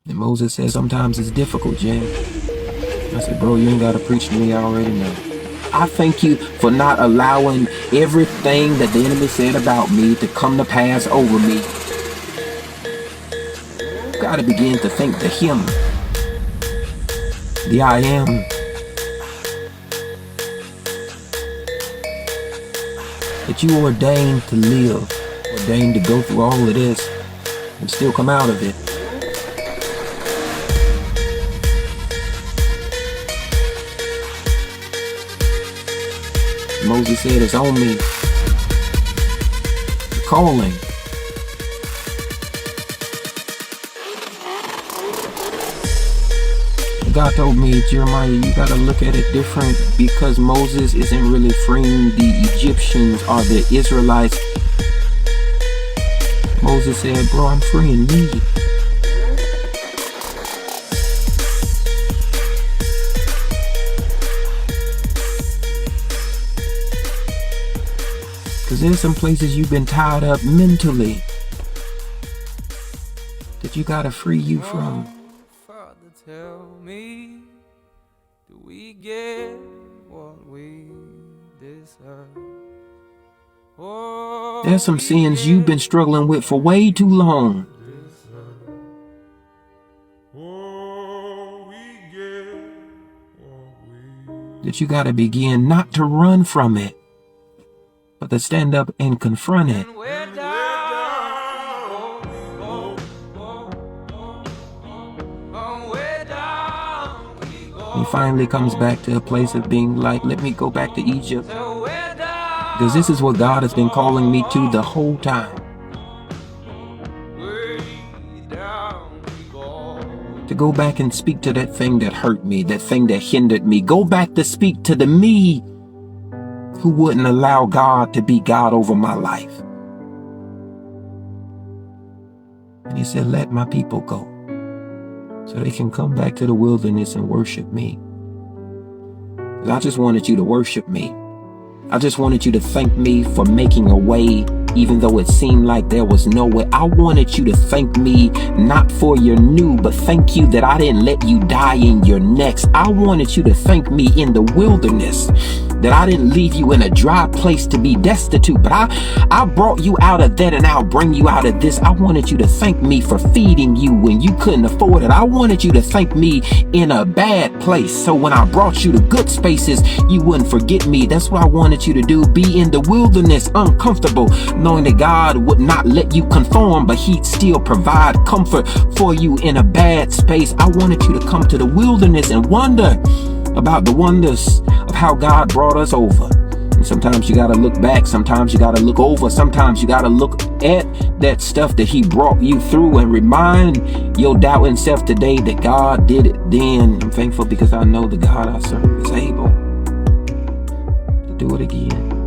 And Moses said, sometimes it's difficult, Jay. I said, bro, you ain't got to preach to me. I already know. I thank you for not allowing everything that the enemy said about me to come to pass over me. You got to begin to think the him, the I am. That you ordained to live, ordained to go through all of this and still come out of it. Moses said, it's on me. The calling. God told me, Jeremiah, you gotta look at it different, because Moses isn't really freeing the Egyptians or the Israelites. Moses said, bro, I'm freeing me. Because there's some places you've been tied up mentally that you gotta free you from. Father, tell me, do we get what we deserve? There's some sins you've been struggling with for way too long. That you gotta begin not to run from it, but to stand up and confront it. He finally comes back to a place of being like, let me go back to Egypt. Because this is what God has been calling me to the whole time. To go back and speak to that thing that hurt me, that thing that hindered me. Go back to speak to the me who wouldn't allow God to be God over my life. And he said, let my people go, so they can come back to the wilderness and worship me. I just wanted you to worship me. I just wanted you to thank me for making a way, even though it seemed like there was no way. I wanted you to thank me, not for your new, but thank you that I didn't let you die in your next. I wanted you to thank me in the wilderness, that I didn't leave you in a dry place to be destitute, but I brought you out of that, and I'll bring you out of this. I wanted you to thank me for feeding you when you couldn't afford it. I wanted you to thank me in a bad place, so when I brought you to good spaces, you wouldn't forget me. That's what I wanted you to do. Be in the wilderness, uncomfortable, knowing that God would not let you conform, but he'd still provide comfort for you in a bad space. I wanted you to come to the wilderness and wonder about the wonders of how God brought us over. And sometimes you gotta look back, sometimes you gotta look over, sometimes you gotta look at that stuff that he brought you through and remind your doubting self today that God did it then. I'm thankful because I know the God I serve is able to do it again.